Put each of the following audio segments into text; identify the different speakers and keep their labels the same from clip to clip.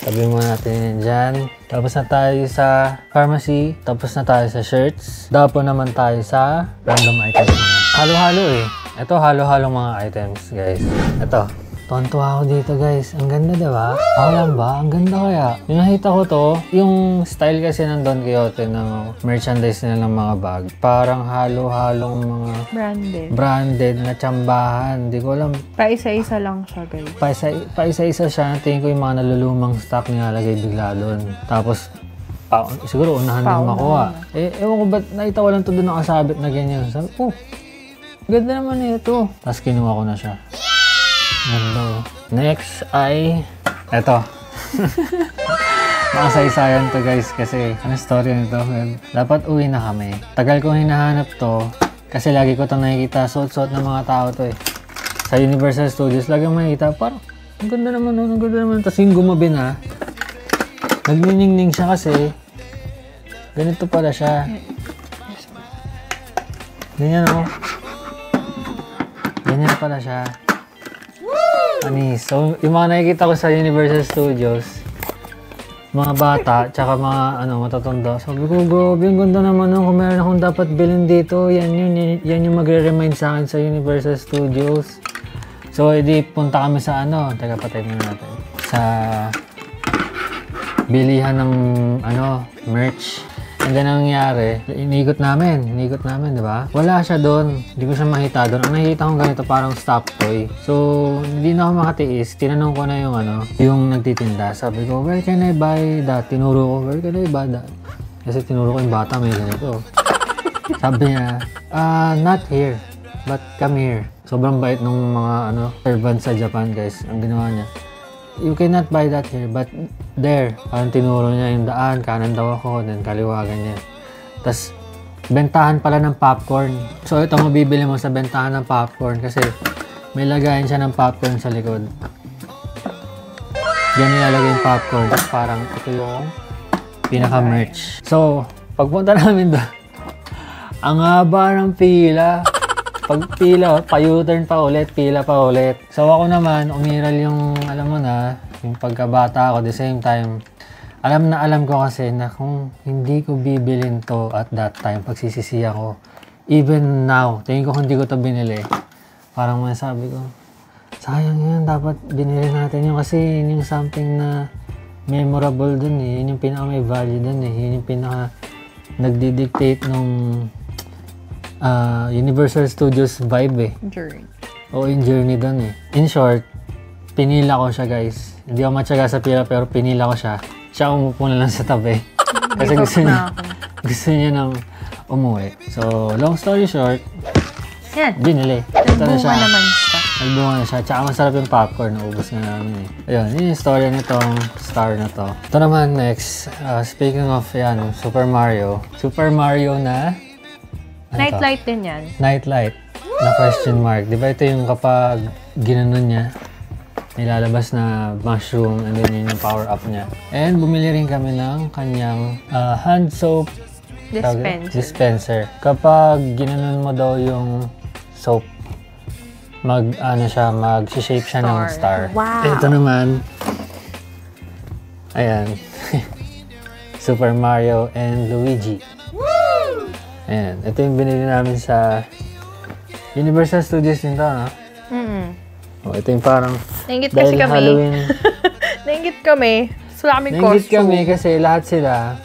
Speaker 1: Tabi muna natin yan dyan. Tapos na tayo sa pharmacy. Tapos na tayo sa shirts. Dapo naman tayo sa random items mga. Halo-halo eh. Ito halo-halo mga items guys. Ito. Tuwan-tuwa ako dito guys. Ang ganda diba? Ako lang ba? Ang ganda kaya. Yung nakita ko to, yung style kasi ng Don Quijote ng merchandise nila ng mga bag. Parang halo-halong mga branded na tsambahan. Hindi ko alam.
Speaker 2: Paisa-isa lang siya guys.
Speaker 1: Paisa-isa siya. Tingin ko yung mga nalulumang stock nilalagay bigla doon. Tapos, siguro unahan din makuha. Ewan ko ba't nakita ko lang to doon nakasabit na ganyan. Sabi, ganda naman ito. Tapos kinuha ko na siya. Ganda. Next ay eto. Makasaysayan to guys kasi ano story nito? Dapat uwi na kami. Tagal kong hinahanap to kasi lagi ko itong nakikita suot-suot ng mga tao to eh. Sa Universal Studios lagi mo makikita parang ang ganda naman, ang ganda naman. Tapos yung gumabi na nagniningning siya kasi ganito pala siya. Ganyan o. Ganyan pala siya. Anis. So, yung mga nakikita ko sa Universal Studios, mga bata, tsaka mga matatanda, sabi ko, grabe, ang ganda naman kung meron akong dapat bilhin dito, yan yung magre-remind sa akin sa Universal Studios. So, edi punta kami sa teka patay muna natin, sa bilihan ng merch. And then, ang nangyari, iniikot namin, di ba? Wala siya doon. Hindi ko siya makita doon. Ang nakikita ko ganito, parang stop toy. So, hindi na ako makatiis. Tinanong ko na yung nagtitinda. Sabi ko, where can I buy that? Tinuro ko, where can I buy that? Kasi tinuro ko yung bata, may ganito. Sabi niya, not here, but come here. Sobrang bait nung mga servants sa Japan, guys. Ang ginawa niya. You cannot buy that here, but there. Parang tinuro niya yung daan, kanan daw ako, then kaliwa, ganyan. Tapos, bentahan pala ng popcorn. So, ito mabibili mo sa bentahan ng popcorn kasi may lagayan siya ng popcorn sa likod. Yan nilalagay yung popcorn. Tapos parang ito yung pinaka-merch. So, pagpunta namin doon, ang haba ng pila. Pag pila, pa-U-turn pa ulit, pila pa ulit. So ako naman, umiral yung, alam mo na, yung pagkabata ako, the same time, alam ko kasi na kung hindi ko bibilin to at that time, pagsisisi ako, even now, tingin ko hindi ko to binili, parang masabi ko, sayang yan, dapat binili natin yun kasi yun yung something na memorable dun eh, yun yung pinaka may value dun eh, yun yung pinaka nagdi-dictate nung Universal Studios vibe eh.
Speaker 2: Journey.
Speaker 1: Oo, yung journey doon eh. In short, pinila ko siya guys. Hindi ako matyaga sa pila pero pinila ko siya. Siya umupo na lang sa tabi. Kasi gusto niya nang umuwi. So, long story short,
Speaker 2: yan.
Speaker 1: Binili. Ito na siya.
Speaker 2: Naman siya.
Speaker 1: Nagbunga na siya. Tsaka masarap yung popcorn. Naubos na namin eh. Ayun, yun yung story nitong star na to. Ito naman next. Speaking of Super Mario. Super Mario na
Speaker 2: Nightlight din yan.
Speaker 1: Nightlight na question mark. Di ba ito yung kapag ginanon niya, nilalabas na mushroom and then yun yung power up niya. And bumili rin kami ng kanyang hand soap dispenser. Kapag ginanon mo daw yung soap, mag-shape siya ng star.
Speaker 2: Wow!
Speaker 1: Ito naman, ayan, Super Mario and Luigi. Ayan, ito yung binili namin sa Universal Studios din to, no? Oh, ito yung parang
Speaker 2: nainggit kasi kami.
Speaker 1: Halloween.
Speaker 2: Nainggit kami. So, kami
Speaker 1: nainggit kami kasi lahat sila,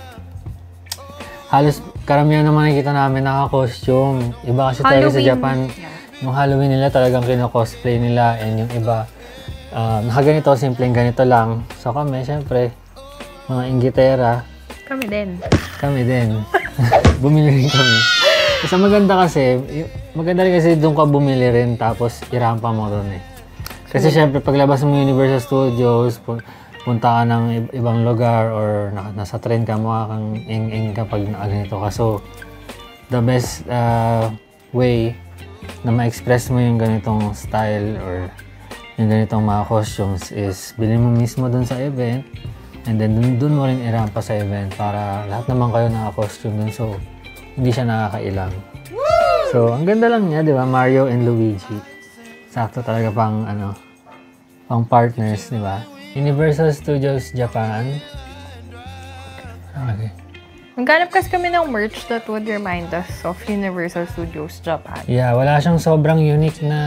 Speaker 1: halos karamihan naman nakikita namin naka-costume. Iba kasi talaga sa Japan, yung Halloween nila talagang kino-cosplay nila and yung iba, nakaganito, simpleng ganito lang. So kami, syempre, mga inggitera.
Speaker 2: Kami din.
Speaker 1: Bumili rin kami. Kasi maganda rin kasi doon ka bumili rin tapos irampa mo doon eh. Kasi syempre paglabas mo Universal Studios, punta ka ng ibang lugar or nasa train ka, mukha kang ing-ing kapag nakaganito ka. So, the best way na ma-express mo yung ganitong style or yung ganitong mga costumes is bilhin mo mismo doon sa event. And then, dun mo rin irampa sa event para lahat naman kayo naka-costume dun. So, hindi siya nakakailang. So, ang ganda lang niya, di ba? Mario and Luigi. Sakto talaga pang partners, di ba? Universal Studios Japan. Okay.
Speaker 2: Maghanap kasi kami ng merch that would remind us of Universal Studios Japan.
Speaker 1: Yeah, wala siyang sobrang unique na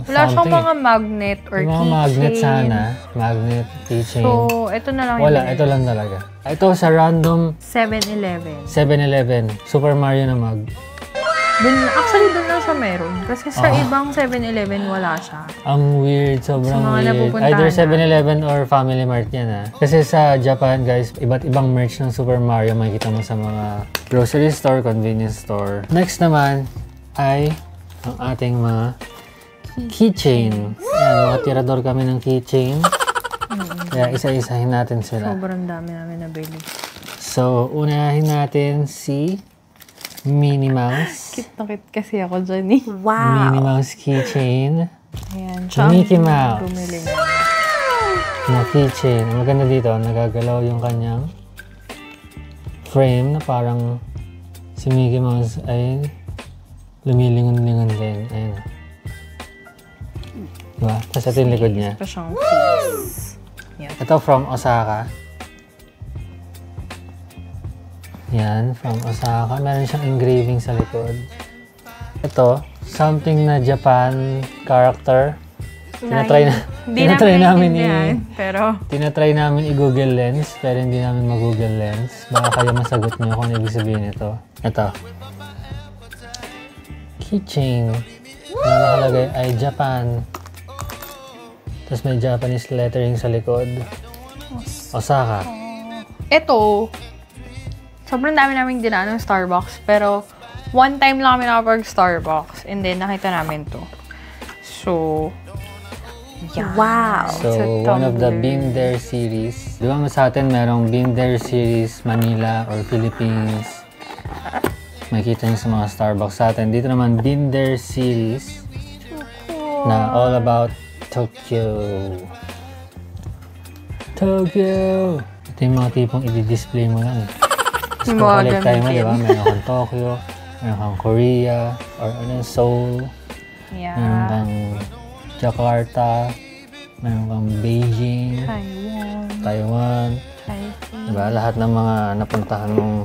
Speaker 2: Wala siyang
Speaker 1: something.
Speaker 2: mga magnet or
Speaker 1: Yung mga
Speaker 2: keychain.
Speaker 1: magnet sana. Magnet, keychain.
Speaker 2: So, ito na lang
Speaker 1: Wala,
Speaker 2: yung
Speaker 1: ito lang talaga. Ito sa random
Speaker 2: 7-Eleven.
Speaker 1: 7-Eleven. Super Mario na mug.
Speaker 2: Actually, doon lang siya meron. Kasi sa ibang 7-Eleven, wala siya.
Speaker 1: Ang weird, sobrang
Speaker 2: Sa mga
Speaker 1: weird.
Speaker 2: napupuntahan
Speaker 1: Either
Speaker 2: na.
Speaker 1: 7-Eleven or Family Mart yan ah. Kasi sa Japan guys, iba't ibang merch ng Super Mario makikita mo sa mga grocery store, convenience store. Next naman ay ang ating mga keychain. Yan, mga tirador kami ng keychain. Kaya isa-isahin natin sila.
Speaker 2: Sobrang dami namin nabili.
Speaker 1: So, unahin natin si Minnie Mouse.
Speaker 2: Cute na cute kasi ako dyan eh.
Speaker 1: Minnie Mouse keychain.
Speaker 2: Ayan, siya ang
Speaker 1: Mickey Mouse.
Speaker 2: bumili.
Speaker 1: Na keychain. Ang maganda dito, nagagalaw yung kanyang frame na parang si Mickey Mouse ay lumilingon-lingon din. Ayan. Diba? Tapos ito yung likod niya.
Speaker 2: Pa siyang face. Yan.
Speaker 1: Ito from Osaka. Yan, from Osaka. Meron siyang engraving sa likod. Ito, something na Japan character. Tinatry namin i-Google Lens, pero hindi namin mag-Google Lens. Baka kayo masagot niyo kung ano ibig sabihin ito. Ito. Keychain. Na nakalagay ay Japan. Tapos may Japanese lettering sa likod. Osaka.
Speaker 2: Ito, sobrang dami namin dinaan ng Starbucks, pero one time lang kami nakapag-Starbucks, and then nakita namin to. So, yeah. Wow!
Speaker 1: So, one of the Been There series. Di ba sa atin merong Been There series Manila or Philippines. Makikita niyo sa mga Starbucks sa atin. Dito naman Been There series na all about Tokyo. Tokyo! Ito yung mga tipong i-display mo lang. Tapos kung collect tayo mo, di ba? Meron kang Tokyo, meron kang Korea, or Seoul,
Speaker 2: Yeah.
Speaker 1: meron kang Jakarta, meron kang Beijing, Taiwan, diba? Lahat ng mga napuntahan mong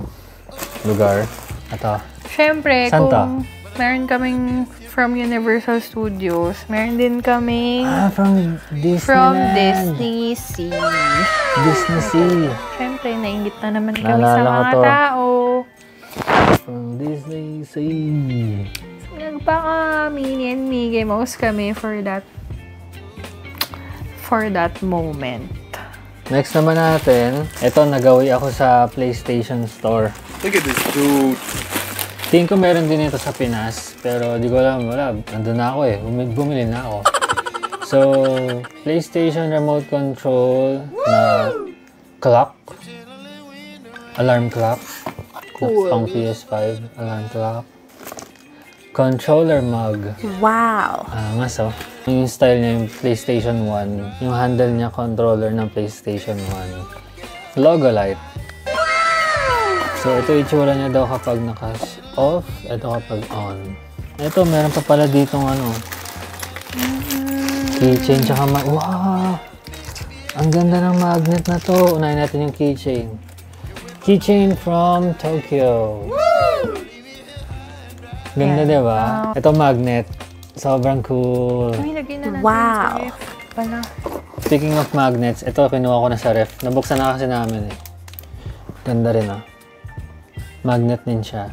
Speaker 1: lugar. Ito.
Speaker 2: Siyempre,
Speaker 1: Saan to?
Speaker 2: kung meron kaming from Universal Studios, meron din kaming
Speaker 1: From Disneyland.
Speaker 2: from Disney Sea.
Speaker 1: Disney Sea.
Speaker 2: Siyempre, nainggit na naman kami sa
Speaker 1: Naalala ko
Speaker 2: mga
Speaker 1: to.
Speaker 2: tao.
Speaker 1: From Disney Sea.
Speaker 2: Nagpaka-Minnie and Mickey Mouse kami for that moment.
Speaker 1: Next naman natin, ito nagawi ako sa PlayStation Store.
Speaker 3: Look at this dude.
Speaker 1: Tingin ko meron din ito sa Pinas, pero di ko alam, wala. Nandun na ako eh. Bumili na ako. So, PlayStation remote control na clock. Alarm clock.
Speaker 2: Cool.
Speaker 1: Pang PS5. Alarm clock. Controller mug.
Speaker 2: Wow!
Speaker 1: Angas oh. Yung style niya yung PlayStation 1. Yung handle niya controller ng PlayStation 1. Logo light. So, ito itsura niya daw kapag naka-off. Ito kapag on. Ito, meron pa pala ditong ano. Keychain tsaka wow! Ang ganda ng magnet na to. Unahin natin yung keychain. Keychain from Tokyo. Ganda,
Speaker 2: Yeah.
Speaker 1: diba? Ito magnet. Sobrang cool.
Speaker 2: Ay, lagay na natin
Speaker 4: Wow.
Speaker 2: sa ref pala.
Speaker 1: Speaking of magnets, ito kinuha ko na sa ref. Nabuksan na kasi namin eh. Ganda rin ah. Magnet din siya.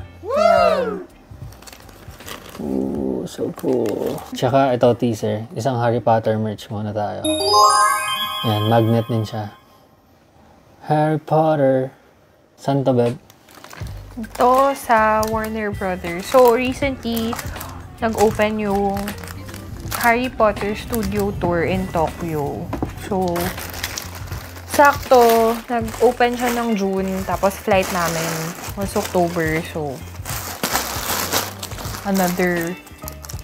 Speaker 1: Ooh, so cool. Tsaka ito teaser. Isang Harry Potter merch muna tayo. Yan, magnet din siya. Harry Potter. Saan to, babe?
Speaker 2: Ito sa Warner Brothers. So, recently, nag-open yung Harry Potter Studio Tour in Tokyo. So, sakto, nag-open siya ng June, tapos flight namin was October. So, another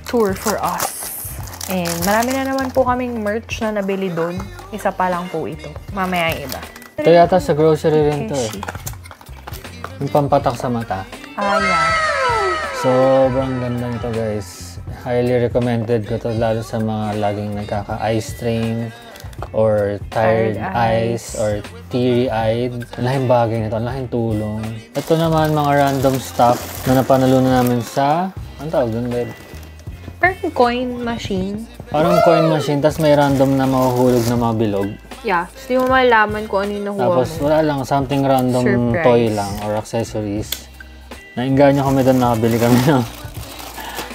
Speaker 2: tour for us. And marami na naman po kaming merch na nabili doon. Isa pa lang po ito. Mamaya yung iba.
Speaker 1: Ito yata sa grocery rin to eh. Yung pampatak sa mata.
Speaker 2: Yeah.
Speaker 1: Sobrang ganda nito guys. Highly recommended ko to lalo sa mga laging nagkaka-eye strain or tired
Speaker 2: Tired
Speaker 1: eyes,
Speaker 2: eyes.
Speaker 1: or teary-eyed. Ang laking bagay nito, ang laking tulong. Ito naman, mga random stuff na napanalunan namin sa, ano tawag dun, babe?
Speaker 2: Parang coin machine.
Speaker 1: Parang coin machine, tas may random na mahuhulog na mga bilog.
Speaker 2: Yeah. So, di mo malaman kung ano yung nakuha
Speaker 1: Tapos
Speaker 2: mo.
Speaker 1: wala lang, something random
Speaker 2: Surprise.
Speaker 1: toy lang or accessories. Nainganyo kami doon, nakabili kami ng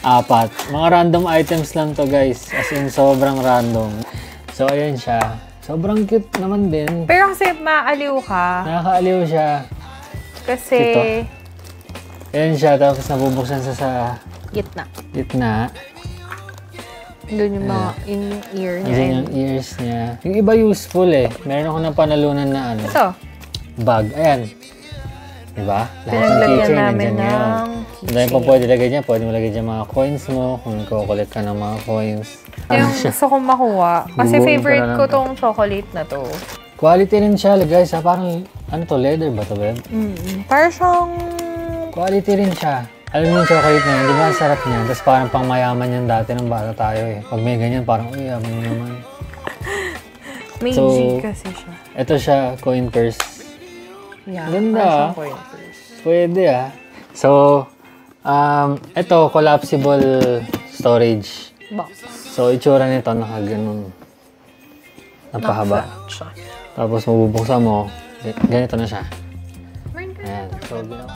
Speaker 1: 4. Mga random items lang to guys, as in sobrang random. So ayun siya. Sobrang cute naman din.
Speaker 2: Pero kasi maaliw ka.
Speaker 1: Nakakaaliw siya.
Speaker 2: Kasi
Speaker 1: Ito. Ayun siya, tapos nabubuksan sa
Speaker 2: gitna.
Speaker 1: gitna.
Speaker 2: Doon yung mga in ear niya.
Speaker 1: Andiyan yung ears niya. Yung iba useful eh. Meron ako ng panalunan na ano,
Speaker 2: Ito.
Speaker 1: bag. Ayan. Diba? Lahat ng
Speaker 2: Pinaglalagyan
Speaker 1: keychain
Speaker 2: namin
Speaker 1: nandyan yun.
Speaker 2: ng
Speaker 1: Dahil pa pwede lagay dyan, pwede mo lagay dyan mga coins mo, kung kukulit ka ng mga coins.
Speaker 2: Yung gusto kong makuha. Kasi
Speaker 1: Bubuin
Speaker 2: favorite
Speaker 1: ka na
Speaker 2: ko
Speaker 1: lang.
Speaker 2: tong chocolate na to.
Speaker 1: Quality rin siya, guys. Ha? Parang, ano to, leather ba to, babe?
Speaker 2: Parang siyang...
Speaker 1: Quality rin siya. Alam mo yung chocolate na yun, di ba? Ang sarap niya. Tapos parang pang mayaman yan dati nung bata tayo eh. Pag may ganyan, parang, uy, yaman mo naman.
Speaker 2: May
Speaker 1: So,
Speaker 2: G kasi siya.
Speaker 1: Ito siya, coin purse.
Speaker 2: Yeah,
Speaker 1: Ganda,
Speaker 2: parang
Speaker 1: ah.
Speaker 2: siyang coin purse.
Speaker 1: Pwede ah. So, ito, collapsible storage.
Speaker 2: Box.
Speaker 1: So, itsura nito, nakaganon. Napahaba.
Speaker 2: Naka-flat siya.
Speaker 1: Tapos, mabubuksan mo, ganito na siya.
Speaker 2: Meron ka.
Speaker 1: Ayan. So, ginawa.